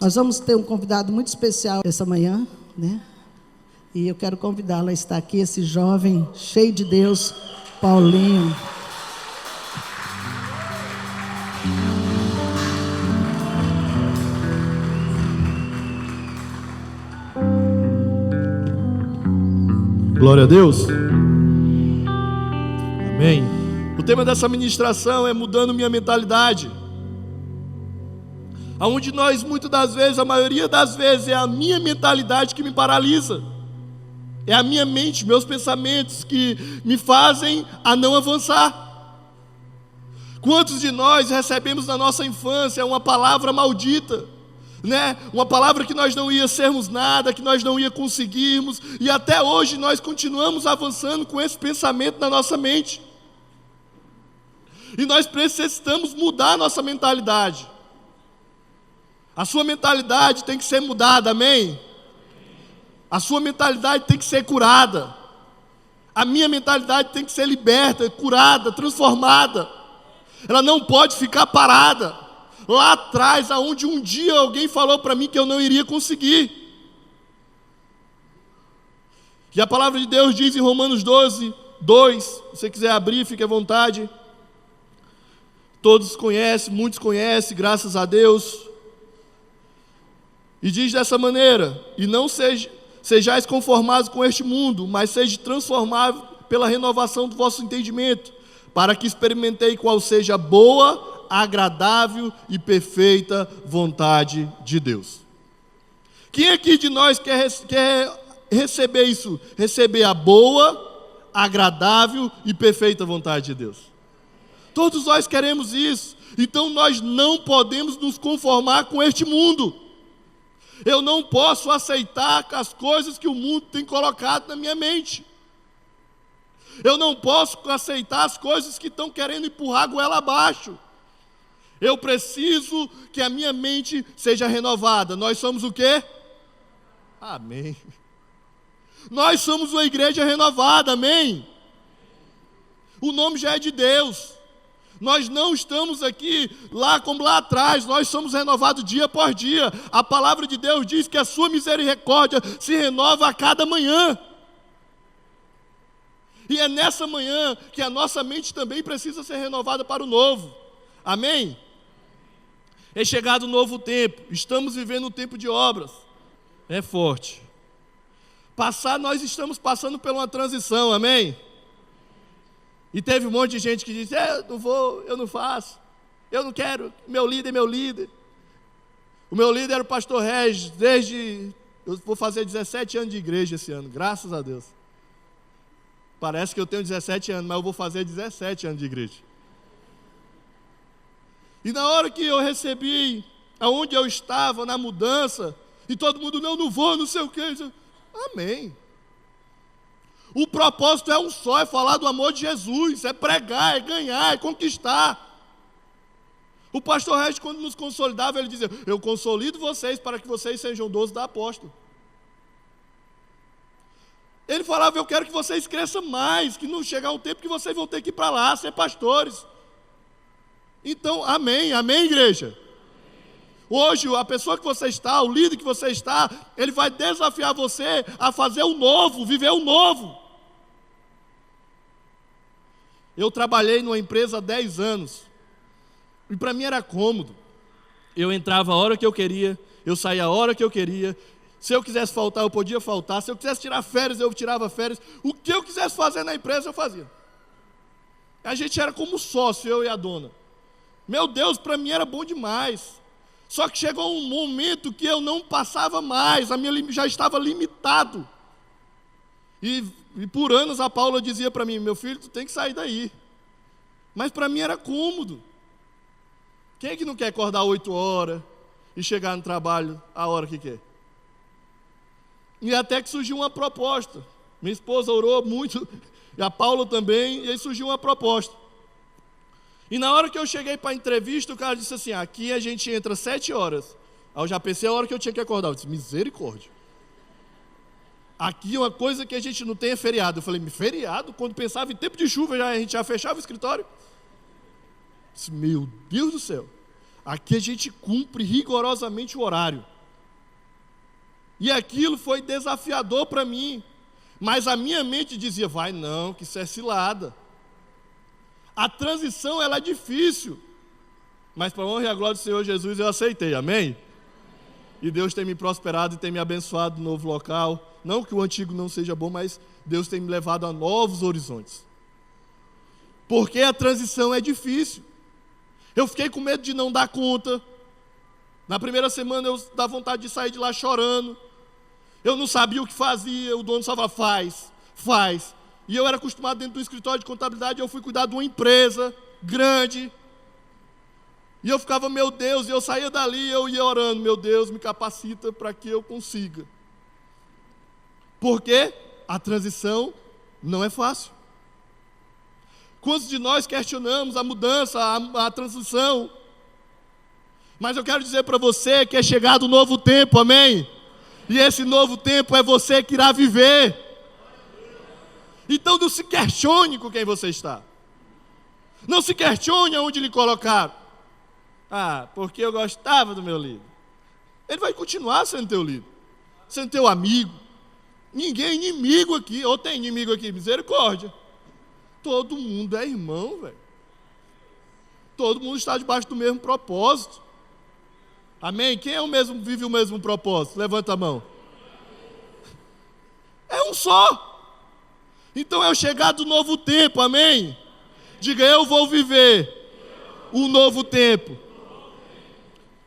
Nós vamos ter um convidado muito especial essa manhã, né? E eu quero convidá-la a estar aqui, esse jovem cheio de Deus, Paulinho. Glória a Deus. Amém. O tema dessa ministração é mudando minha mentalidade. Aonde nós, muitas das vezes, a maioria das vezes, é a minha mentalidade que me paralisa. É a minha mente, meus pensamentos que me fazem a não avançar. Quantos de nós recebemos na nossa infância uma palavra maldita, né? Uma palavra que nós não ia sermos nada, que nós não ia conseguirmos, e até hoje nós continuamos avançando com esse pensamento na nossa mente. E nós precisamos mudar a nossa mentalidade. A sua mentalidade tem que ser mudada, amém? A sua mentalidade tem que ser curada. A minha mentalidade tem que ser liberta, curada, transformada. Ela não pode ficar parada lá atrás, aonde um dia alguém falou para mim que eu não iria conseguir. E a palavra de Deus diz em Romanos 12, 2, se você quiser abrir, fique à vontade. Todos conhecem, muitos conhecem, graças a Deus. E diz dessa maneira: e não sejais conformados com este mundo, mas sejam transformados pela renovação do vosso entendimento, para que experimentei qual seja a boa, agradável e perfeita vontade de Deus. Quem aqui de nós quer receber isso? Receber a boa, agradável e perfeita vontade de Deus. Todos nós queremos isso. Então nós não podemos nos conformar com este mundo. Eu não posso aceitar as coisas que o mundo tem colocado na minha mente. Eu não posso aceitar as coisas que estão querendo empurrar a goela abaixo. Eu preciso que a minha mente seja renovada. Nós somos o quê? Amém. Nós somos uma igreja renovada, amém? O nome já é de Deus. Nós não estamos aqui lá como lá atrás, nós somos renovados dia por dia. A palavra de Deus diz que a sua misericórdia se renova a cada manhã. E é nessa manhã que a nossa mente também precisa ser renovada para o novo. Amém? É chegado um novo tempo, estamos vivendo um tempo de obras. É forte. Nós estamos passando por uma transição, amém? E teve um monte de gente que disse: eu não vou, eu não faço, eu não quero, meu líder é meu líder. O meu líder era o pastor Regis, eu vou fazer 17 anos de igreja esse ano, graças a Deus. Parece que eu tenho 17 anos, mas eu vou fazer 17 anos de igreja. E na hora que eu recebi, aonde eu estava, na mudança, e todo mundo, não vou, não sei o quê. Amém. O propósito é um só, é falar do amor de Jesus, é pregar, é ganhar, é conquistar. O pastor Regis, quando nos consolidava, ele dizia: eu consolido vocês para que vocês sejam 12 da apóstolo. Ele falava: eu quero que vocês cresçam mais, que não chegar um tempo que vocês vão ter que ir para lá, ser pastores. Então, amém, amém, igreja? Hoje, a pessoa que você está, o líder que você está, ele vai desafiar você a fazer o novo, viver o novo. Eu trabalhei numa empresa há 10 anos, e para mim era cômodo. Eu entrava a hora que eu queria, eu saía a hora que eu queria. Se eu quisesse faltar, eu podia faltar. Se eu quisesse tirar férias, eu tirava férias. O que eu quisesse fazer na empresa, eu fazia. A gente era como sócio, eu e a dona. Meu Deus, para mim era bom demais. Só que chegou um momento que eu não passava mais, a minha já estava limitado. E por anos a Paula dizia para mim: meu filho, tu tem que sair daí. Mas para mim era cômodo. Quem é que não quer acordar 8 horas e chegar no trabalho a hora que quer? E até que surgiu uma proposta. Minha esposa orou muito, e a Paula também, e aí surgiu uma proposta. E na hora que eu cheguei para a entrevista, o cara disse assim: aqui a gente entra 7 horas. Aí eu já pensei a hora que eu tinha que acordar. Eu disse: misericórdia. Aqui uma coisa que a gente não tem é feriado. Eu falei: feriado? Quando pensava em tempo de chuva, a gente já fechava o escritório? Eu disse: meu Deus do céu. Aqui a gente cumpre rigorosamente o horário. E aquilo foi desafiador para mim. Mas a minha mente dizia, vai não, que isso é cilada. A transição, ela é difícil. Mas para a honra e a glória do Senhor Jesus, eu aceitei, amém? E Deus tem me prosperado e tem me abençoado no novo local. Não que o antigo não seja bom, mas Deus tem me levado a novos horizontes. Porque a transição é difícil. Eu fiquei com medo de não dar conta. Na primeira semana eu dava vontade de sair de lá chorando. Eu não sabia o que fazia, o dono só falava, faz. E eu era acostumado dentro do escritório de contabilidade, eu fui cuidar de uma empresa grande. E eu ficava, meu Deus, e eu saía dali, eu ia orando, meu Deus, me capacita para que eu consiga. Porque a transição não é fácil. Quantos de nós questionamos a mudança, a transição? Mas eu quero dizer para você que é chegado um novo tempo, amém? E esse novo tempo é você que irá viver. Então não se questione com quem você está. Não se questione aonde lhe colocaram. Porque eu gostava do meu líder. Ele vai continuar sendo teu líder, sendo teu amigo. Ninguém é inimigo aqui. Ou tem inimigo aqui? Misericórdia. Todo mundo é irmão, velho. Todo mundo está debaixo do mesmo propósito. Amém? Quem vive o mesmo propósito? Levanta a mão. É um só. Então é o chegar do novo tempo, amém? Diga, eu vou viver o novo tempo.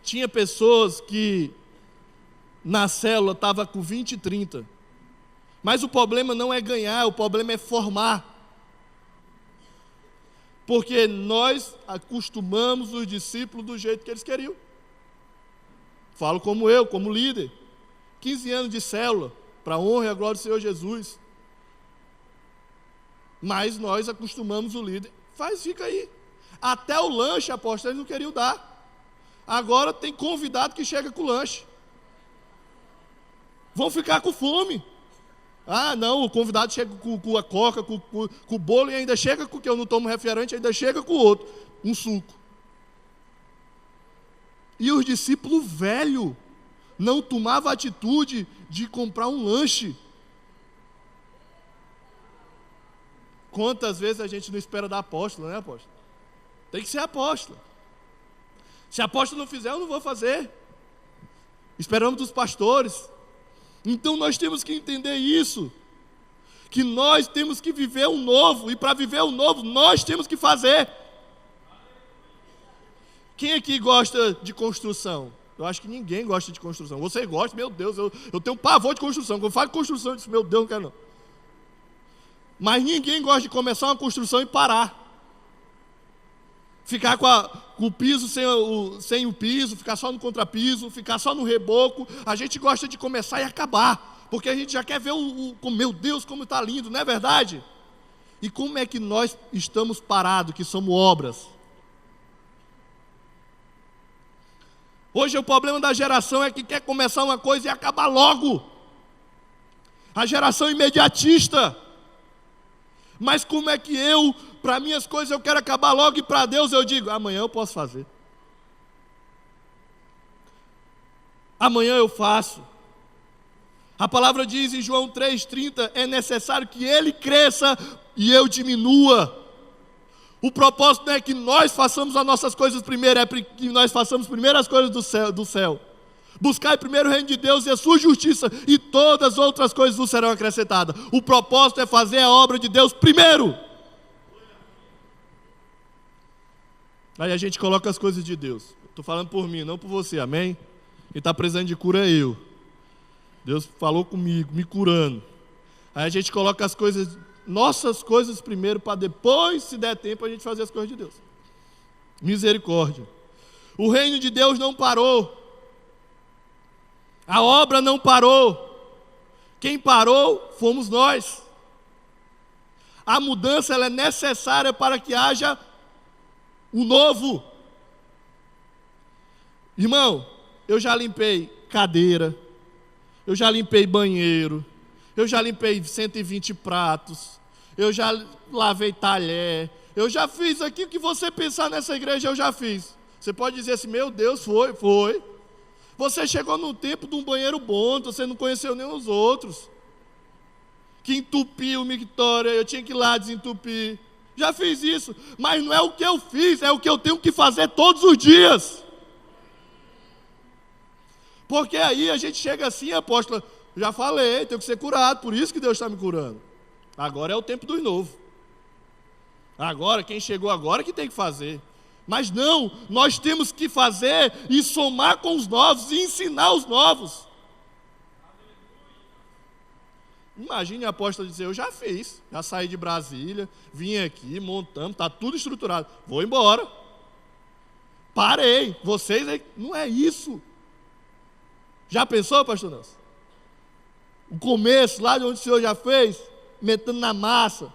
Tinha pessoas que na célula estavam com 20 e 30. Mas o problema não é ganhar, o problema é formar. Porque nós acostumamos os discípulos do jeito que eles queriam. Falo como eu, como líder. 15 anos de célula, para a honra e a glória do Senhor Jesus. Mas nós acostumamos o líder. Fica aí. Até o lanche, apóstolo, eles não queriam dar. Agora tem convidado que chega com o lanche. Vão ficar com fome. Não, o convidado chega com a coca, com o bolo e ainda chega com o que eu não tomo refrigerante, ainda chega com o outro, um suco. E os discípulos velhos não tomavam a atitude de comprar um lanche. Quantas vezes a gente não espera da apóstola, né, apóstolo? Tem que ser apóstola. Se a apóstola não fizer, eu não vou fazer. Esperamos dos pastores. Então nós temos que entender isso. Que nós temos que viver o novo. E para viver o novo, nós temos que fazer. Quem aqui gosta de construção? Eu acho que ninguém gosta de construção. Você gosta? Meu Deus, eu tenho pavor de construção. Quando eu falo de construção, eu disse, meu Deus, não quero não. Mas ninguém gosta de começar uma construção e parar. Ficar com o piso sem o piso, ficar só no contrapiso, ficar só no reboco. A gente gosta de começar e acabar. Porque a gente já quer ver meu Deus, como está lindo, não é verdade? E como é que nós estamos parados, que somos obras? Hoje o problema da geração é que quer começar uma coisa e acabar logo. A geração imediatista. Mas como é que para minhas coisas eu quero acabar logo e para Deus eu digo, amanhã eu posso fazer. Amanhã eu faço. A palavra diz em João 3,30, é necessário que Ele cresça e eu diminua. O propósito não é que nós façamos as nossas coisas primeiro, é que nós façamos primeiro as coisas do céu. Buscai primeiro o reino de Deus e a sua justiça, e todas as outras coisas nos serão acrescentadas. O propósito é fazer a obra de Deus primeiro. Aí a gente coloca as coisas de Deus. Estou falando por mim, não por você, amém? Quem está precisando de cura é eu. Deus falou comigo, me curando. Aí a gente coloca as coisas, nossas coisas primeiro, para depois, se der tempo, a gente fazer as coisas de Deus. Misericórdia. O reino de Deus não parou. A obra não parou. Quem parou fomos nós. A mudança ela é necessária para que haja o novo. Irmão, eu já limpei cadeira, eu já limpei banheiro, eu já limpei 120 pratos, eu já lavei talher, eu já fiz aquilo que você pensar nessa igreja, eu já fiz. Você pode dizer assim, meu Deus, foi. Você chegou no tempo de um banheiro bom, você não conheceu nem os outros. Que entupiu o mictória, eu tinha que ir lá desentupir. Já fiz isso, mas não é o que eu fiz, é o que eu tenho que fazer todos os dias. Porque aí a gente chega assim, apóstolo, já falei, tenho que ser curado, por isso que Deus está me curando. Agora é o tempo dos novos. Agora, quem chegou agora que tem que fazer. Mas não, nós temos que fazer e somar com os novos e ensinar os novos. Imagine a apóstola dizer, eu já fiz, já saí de Brasília, vim aqui, montamos, está tudo estruturado, vou embora. Parei, vocês, não é isso. Já pensou, pastor Nelson? O começo, lá de onde o senhor já fez, metendo na massa.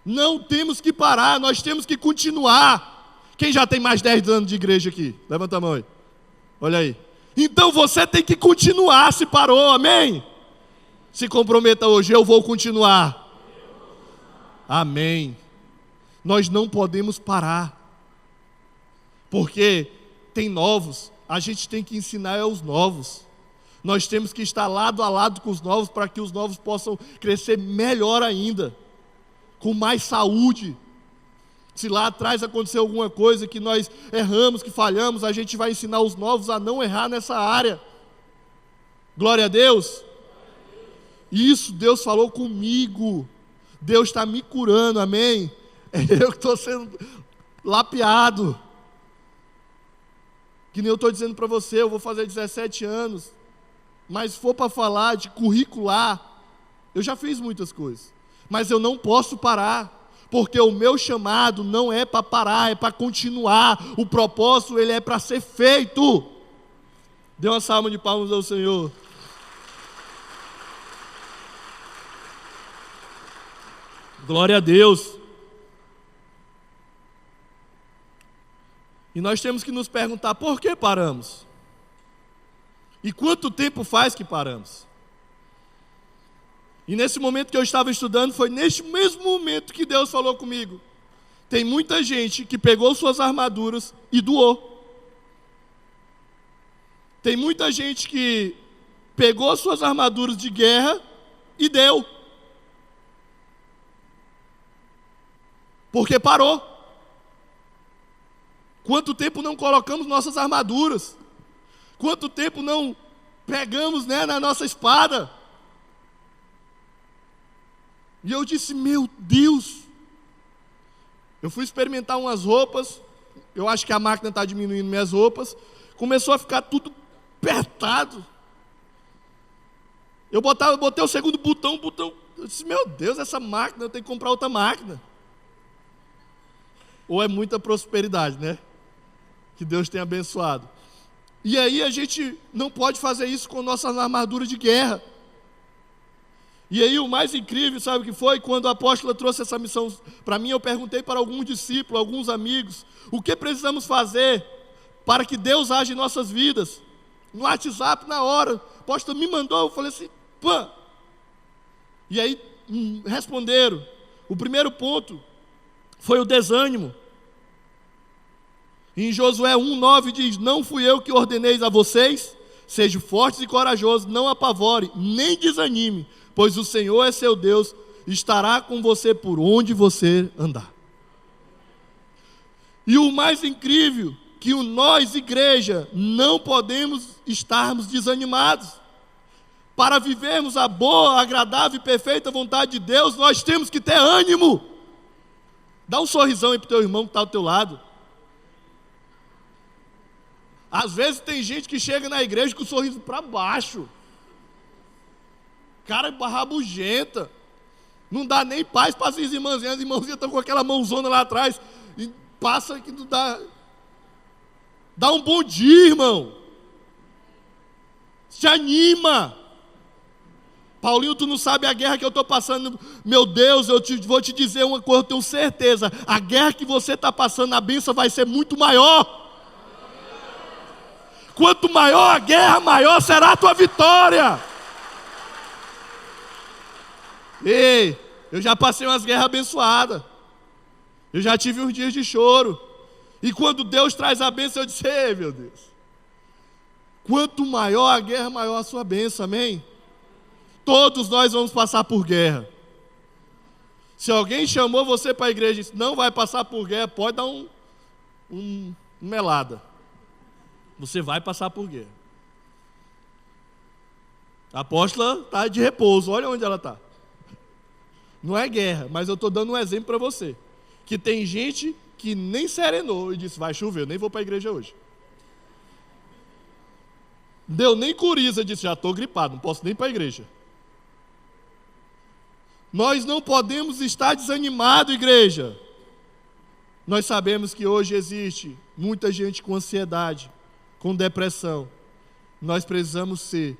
Não temos que parar, nós temos que continuar. Quem já tem mais 10 anos de igreja aqui? Levanta a mão aí. Olha aí. Então você tem que continuar, se parou, amém? Se comprometa hoje, eu vou continuar. Amém. Nós não podemos parar. Porque tem novos, a gente tem que ensinar aos novos. Nós temos que estar lado a lado com os novos para que os novos possam crescer melhor ainda, com mais saúde. Se lá atrás aconteceu alguma coisa que nós erramos, que falhamos, a gente vai ensinar os novos a não errar nessa área. Glória a Deus. Isso Deus falou comigo. Deus está me curando, amém? É eu que estou sendo lapiado. Que nem eu estou dizendo para você, eu vou fazer 17 anos. Mas se for para falar de curricular, eu já fiz muitas coisas. Mas eu não posso parar. Porque o meu chamado não é para parar, é para continuar. O propósito, ele é para ser feito. Dê uma salva de palmas ao Senhor. Glória a Deus. E nós temos que nos perguntar, por que paramos? E quanto tempo faz que paramos? E nesse momento que eu estava estudando, foi neste mesmo momento que Deus falou comigo. Tem muita gente que pegou suas armaduras e doou. Tem muita gente que pegou suas armaduras de guerra e deu. Porque parou. Quanto tempo não colocamos nossas armaduras? Quanto tempo não pegamos, na nossa espada? E eu disse, meu Deus, eu fui experimentar umas roupas, eu acho que a máquina está diminuindo minhas roupas, começou a ficar tudo apertado. Eu botei o segundo botão, eu disse, meu Deus, essa máquina, eu tenho que comprar outra máquina. Ou é muita prosperidade, né? Que Deus tenha abençoado. E aí a gente não pode fazer isso com nossas armaduras de guerra. E aí o mais incrível, sabe o que foi? Quando a apóstola trouxe essa missão para mim, eu perguntei para alguns discípulos, alguns amigos, o que precisamos fazer para que Deus age em nossas vidas? No WhatsApp, na hora, a apóstola me mandou, eu falei assim, pã! E aí responderam, o primeiro ponto foi o desânimo. Em Josué 1:9 diz, não fui eu que ordenei a vocês, sejam fortes e corajosos, não apavore, nem desanime, pois o Senhor é seu Deus, estará com você por onde você andar. E o mais incrível, que nós, igreja, não podemos estarmos desanimados. Para vivermos a boa, agradável e perfeita vontade de Deus, nós temos que ter ânimo. Dá um sorrisão aí para o teu irmão que está ao teu lado. Às vezes tem gente que chega na igreja com o sorriso para baixo. Cara rabugenta, não dá nem paz para as irmãzinhas estão com aquela mãozona lá atrás, e passa que não dá um bom dia, irmão, se anima. Paulinho, tu não sabe a guerra que eu estou passando, meu Deus, vou te dizer uma coisa, eu tenho certeza, a guerra que você está passando, a bênção vai ser muito maior. Quanto maior a guerra, maior será a tua vitória. Ei, eu já passei umas guerras abençoadas. Eu já tive uns dias de choro. E quando Deus traz a bênção, eu disse: ei, meu Deus, quanto maior a guerra, maior a sua bênção, amém? Todos nós vamos passar por guerra. Se alguém chamou você para a igreja e disse: não vai passar por guerra, pode dar um melada. Você vai passar por guerra. A apóstola está de repouso, olha onde ela está. Não é guerra, mas eu estou dando um exemplo para você. Que tem gente que nem serenou e disse: vai chover, eu nem vou para a igreja hoje. Deu nem coriza, disse: já estou gripado, não posso nem ir para a igreja. Nós não podemos estar desanimados, igreja. Nós sabemos que hoje existe muita gente com ansiedade, com depressão. Nós precisamos ser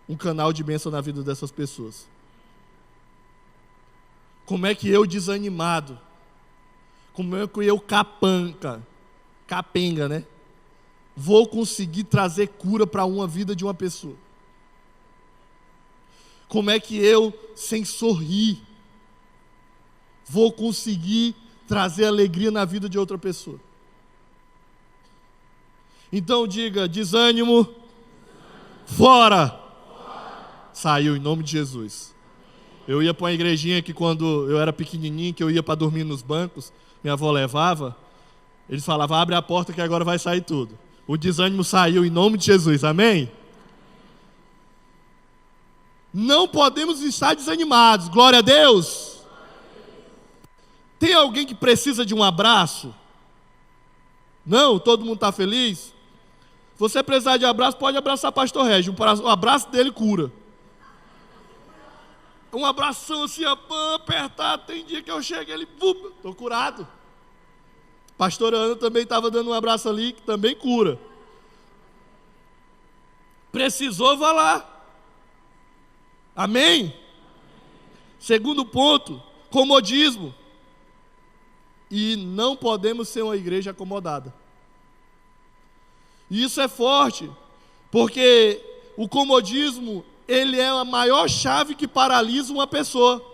um canal de bênção na vida dessas pessoas. Como é que eu desanimado, como é que eu capenga, né? Vou conseguir trazer cura para uma vida de uma pessoa? Como é que eu, sem sorrir, vou conseguir trazer alegria na vida de outra pessoa? Então diga: desânimo, fora! Saiu em nome de Jesus. Eu ia para uma igrejinha que quando eu era pequenininho, que eu ia para dormir nos bancos, minha avó levava, eles falavam: abre a porta que agora vai sair tudo. O desânimo saiu em nome de Jesus, amém? Não podemos estar desanimados, glória a Deus. Tem alguém que precisa de um abraço? Não? Todo mundo está feliz? Você precisar de abraço, pode abraçar Pastor Régio, o abraço dele cura. Um abração assim, apertado, tem dia que eu chego e ele, estou curado. Pastor Ana também estava dando um abraço ali, que também cura. Precisou, vá lá. Amém? Segundo ponto, comodismo. E não podemos ser uma igreja acomodada. E isso é forte, porque o comodismo, ele é a maior chave que paralisa uma pessoa.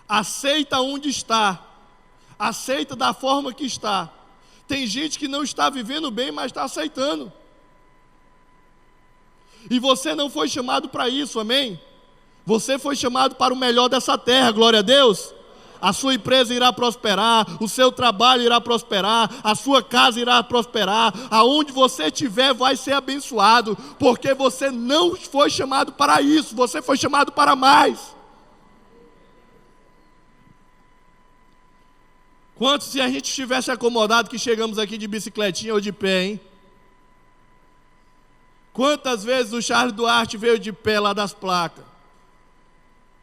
Aceita onde está, aceita da forma que está. Tem gente que não está vivendo bem, mas está aceitando. E você não foi chamado para isso, amém? Você foi chamado para o melhor dessa terra, glória a Deus. A sua empresa irá prosperar, o seu trabalho irá prosperar, a sua casa irá prosperar, aonde você estiver vai ser abençoado, porque você não foi chamado para isso, você foi chamado para mais. Quantos, se a gente estivesse acomodado, que chegamos aqui de bicicletinha ou de pé, hein? Quantas vezes o Charles Duarte veio de pé lá das placas?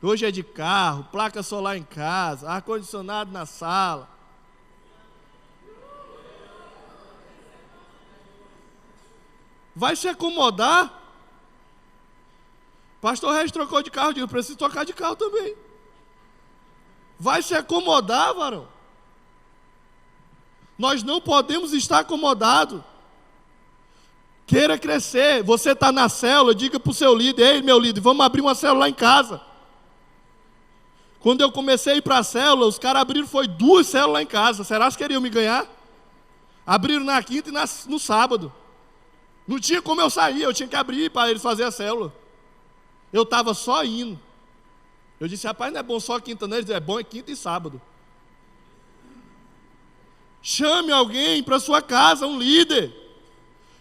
Hoje é de carro, placa solar em casa, ar-condicionado na sala. Vai se acomodar? Pastor Regis trocou de carro, eu digo: preciso trocar de carro também. Vai se acomodar, varão? Nós não podemos estar acomodados. Queira crescer. Você está na célula, diga para o seu líder: ei, meu líder, vamos abrir uma célula lá em casa. Quando eu comecei a ir para a célula, os caras abriram, foi 2 células lá em casa. Será que queriam me ganhar? Abriram na quinta e no sábado. Não tinha como eu sair, eu tinha que abrir para eles fazerem a célula. Eu estava só indo. Eu disse: rapaz, não é bom só quinta, não. Eles disseram: é bom é quinta e sábado. Chame alguém para sua casa, um líder.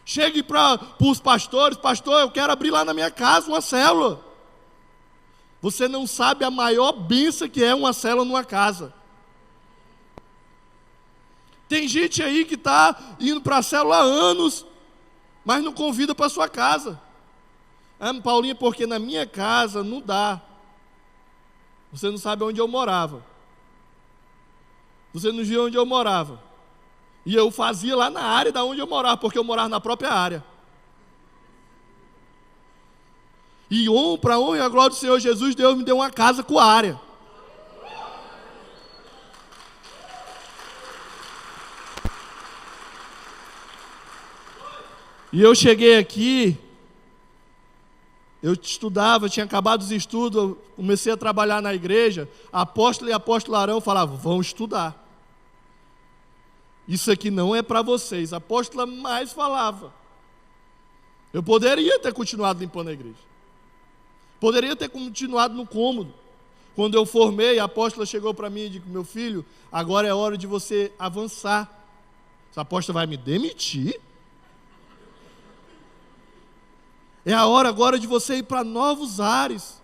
Chegue para os pastores: pastor, eu quero abrir lá na minha casa uma célula. Você não sabe a maior bênção que é uma célula numa casa. Tem gente aí que está indo para a célula há anos, mas não convida para a sua casa. Ah, Paulinho, porque na minha casa não dá. Você não sabe onde eu morava. Você não viu onde eu morava. E eu fazia lá na área da onde eu morava, porque eu morava na própria área. E para honra e a glória do Senhor Jesus, Deus me deu uma casa com área. E eu cheguei aqui, eu estudava, tinha acabado os estudos, eu comecei a trabalhar na igreja. A apóstola e apóstolo Arão falavam: vão estudar. Isso aqui não é para vocês. A apóstola mais falava. Eu poderia ter continuado limpando a igreja. Poderia ter continuado no cômodo. Quando eu formei, a apóstola chegou para mim e disse: meu filho, agora é hora de você avançar. Essa apóstola vai me demitir? É a hora agora de você ir para novos ares.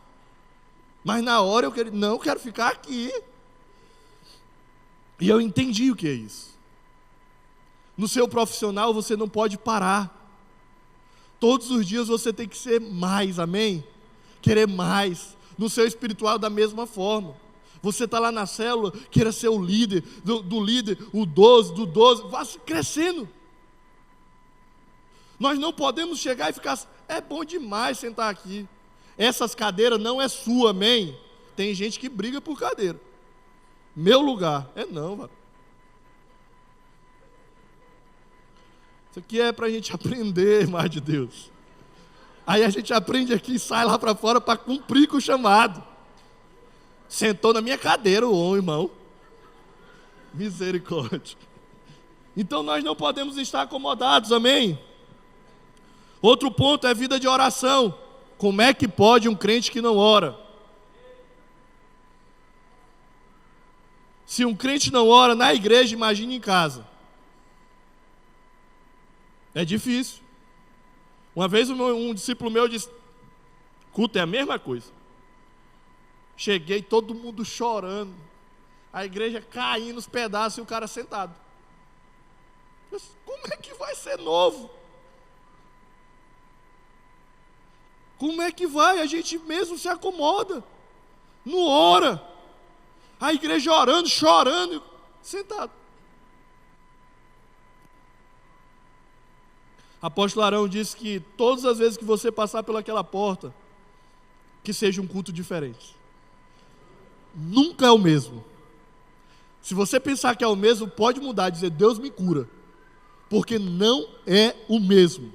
Mas na hora eu quero ficar aqui. E eu entendi o que é isso. No seu profissional você não pode parar. Todos os dias você tem que ser mais, amém? Querer mais. No seu espiritual da mesma forma. Você está lá na célula, queira ser o líder, do líder, o 12, do 12, vá crescendo. Nós não podemos chegar e ficar, é bom demais sentar aqui. Essas cadeiras não é sua, amém? Tem gente que briga por cadeira. Meu lugar, não, mano. Isso aqui é para a gente aprender mais de Deus. Aí a gente aprende aqui e sai lá para fora para cumprir com o chamado. Sentou na minha cadeira o irmão. Misericórdia. Então nós não podemos estar acomodados, amém? Outro ponto é vida de oração. Como é que pode um crente que não ora? Se um crente não ora na igreja, imagine em casa. É difícil. Uma vez um discípulo meu disse: culto é a mesma coisa. Cheguei, todo mundo chorando, a igreja caindo os pedaços e o cara sentado. Eu disse: como é que vai ser novo? Como é que vai? A gente mesmo se acomoda, não ora. A igreja orando, chorando, sentado. Apóstolo Arão disse que todas as vezes que você passar pelaquela porta, que seja um culto diferente. Nunca é o mesmo. Se você pensar que é o mesmo, pode mudar, dizer: Deus me cura. Porque não é o mesmo.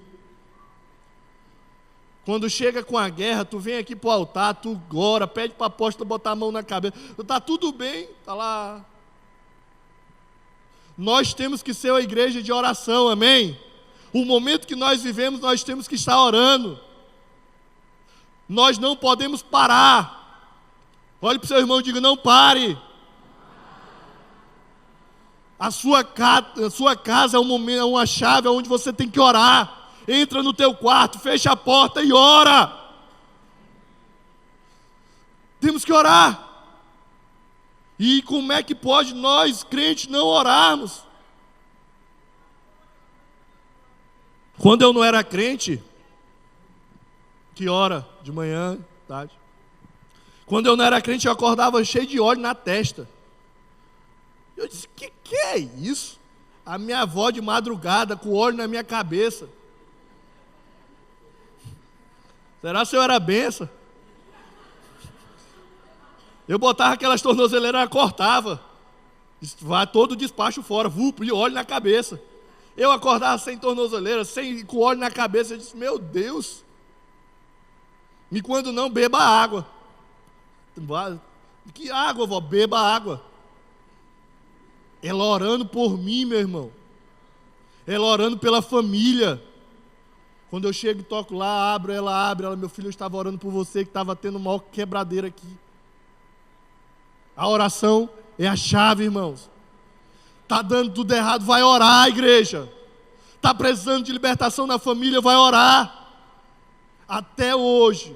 Quando chega com a guerra, tu vem aqui para o altar, tu ora, pede para a apóstola botar a mão na cabeça. Está tudo bem, está lá. Nós temos que ser uma igreja de oração, amém? O momento que nós vivemos, nós temos que estar orando. Nós não podemos parar. Olhe para o seu irmão e diga: não pare. A sua casa é um momento, é uma chave onde você tem que orar. Entra no teu quarto, fecha a porta e ora. Temos que orar. E como é que pode nós, crentes, não orarmos? Quando eu não era crente, que ora? De manhã, tarde. Quando eu não era crente, eu acordava cheio de óleo na testa. Eu disse: que é isso? A minha avó de madrugada com óleo na minha cabeça. Será que eu era benção? Eu botava aquelas tornozeleiras, cortava. Vai todo o despacho fora, e óleo na cabeça. Eu acordava sem tornozeleira, com óleo na cabeça. Eu disse: meu Deus. E quando não, beba água. Que água, vó? Beba água. Ela orando por mim, meu irmão. Ela orando pela família. Quando eu chego e toco lá, abro, ela abre. Ela: meu filho, eu estava orando por você, que estava tendo uma maior quebradeira aqui. A oração é a chave, irmãos. Está dando tudo errado, vai orar, igreja. Está precisando de libertação na família, vai orar. Até hoje,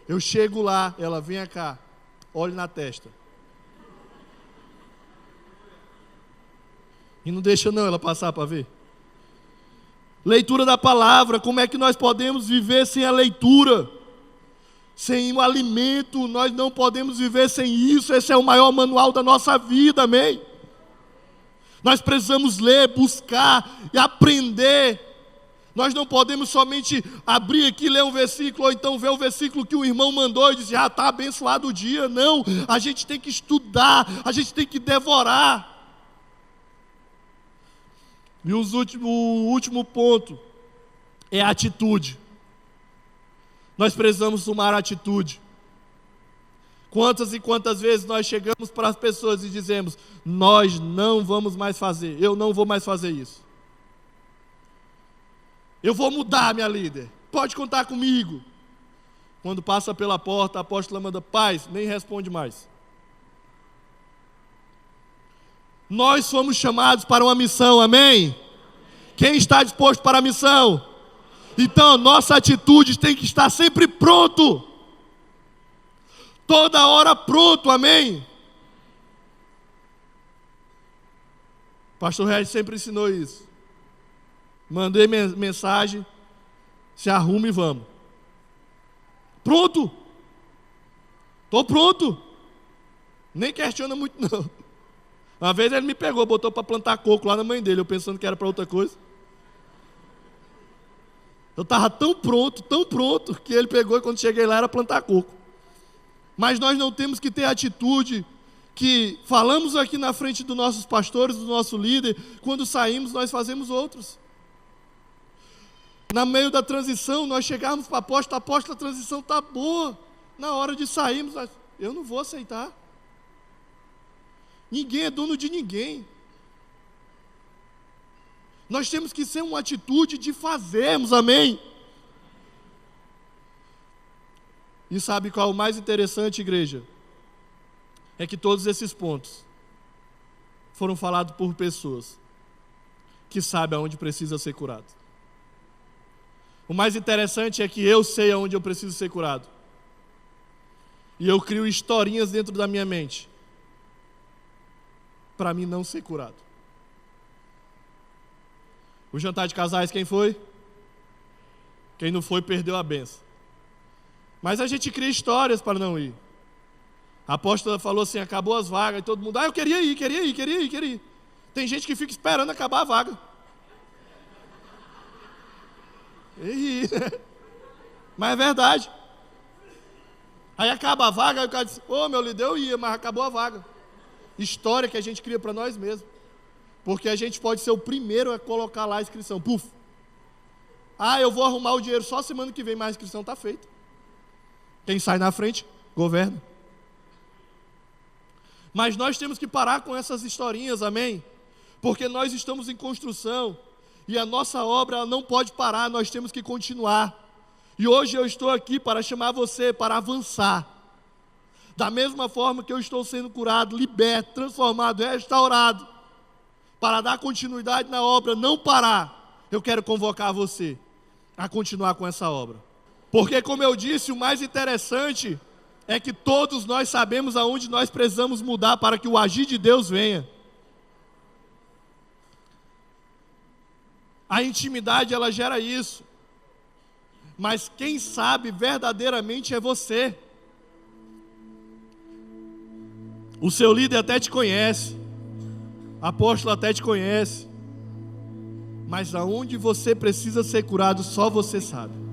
eu chego lá, ela: vem cá, olhe na testa. E não deixa não ela passar para ver. Leitura da palavra, como é que nós podemos viver sem a leitura? Sem o alimento, nós não podemos viver sem isso. Esse é o maior manual da nossa vida, amém? Nós precisamos ler, buscar e aprender. Nós não podemos somente abrir aqui, ler um versículo, ou então ver o versículo que o irmão mandou e dizer: está abençoado o dia. Não, a gente tem que estudar, a gente tem que devorar. E o último ponto é a atitude. Nós precisamos tomar atitude. Quantas e quantas vezes nós chegamos para as pessoas e dizemos: nós não vamos mais fazer, eu não vou mais fazer isso. Eu vou mudar, minha líder, pode contar comigo. Quando passa pela porta, a apóstola manda: paz, nem responde mais. Nós fomos chamados para uma missão, amém? Quem está disposto para a missão? Então a nossa atitude tem que estar sempre pronto. Toda hora pronto, amém? Pastor Regis sempre ensinou isso. Mandei mensagem, se arruma e vamos. Pronto. Estou pronto. Nem questiona muito não. Uma vez ele me pegou, botou para plantar coco lá na mãe dele, eu pensando que era para outra coisa. Eu estava tão pronto, que ele pegou e quando cheguei lá era plantar coco. Mas nós não temos que ter a atitude que falamos aqui na frente dos nossos pastores, do nosso líder, quando saímos nós fazemos outros. No meio da transição, nós chegamos para a apóstola, a transição está boa. Na hora de sairmos, eu não vou aceitar. Ninguém é dono de ninguém. Nós temos que ser uma atitude de fazermos, amém? E sabe qual é o mais interessante, igreja? É que todos esses pontos foram falados por pessoas que sabem aonde precisa ser curado. O mais interessante é que eu sei aonde eu preciso ser curado. E eu crio historinhas dentro da minha mente para mim não ser curado. O jantar de casais, quem foi? Quem não foi, perdeu a benção. Mas a gente cria histórias para não ir. A apóstola falou assim, acabou as vagas, e todo mundo, eu queria ir. Tem gente que fica esperando acabar a vaga. Mas é verdade. Aí acaba a vaga, aí o cara diz, meu líder, eu ia, mas acabou a vaga. História que a gente cria para nós mesmos. Porque a gente pode ser o primeiro a colocar lá a inscrição. Puf. Eu vou arrumar o dinheiro só semana que vem, mas a inscrição está feita. Quem sai na frente, governa. Mas nós temos que parar com essas historinhas, amém? Porque nós estamos em construção. E a nossa obra ela não pode parar, nós temos que continuar. E hoje eu estou aqui para chamar você para avançar. Da mesma forma que eu estou sendo curado, liberto, transformado, restaurado, para dar continuidade na obra, não parar, eu quero convocar você a continuar com essa obra. Porque, como eu disse, o mais interessante é que todos nós sabemos aonde nós precisamos mudar para que o agir de Deus venha. A intimidade, ela gera isso. Mas quem sabe verdadeiramente é você. O seu líder até te conhece, a apóstola até te conhece, mas aonde você precisa ser curado, só você sabe.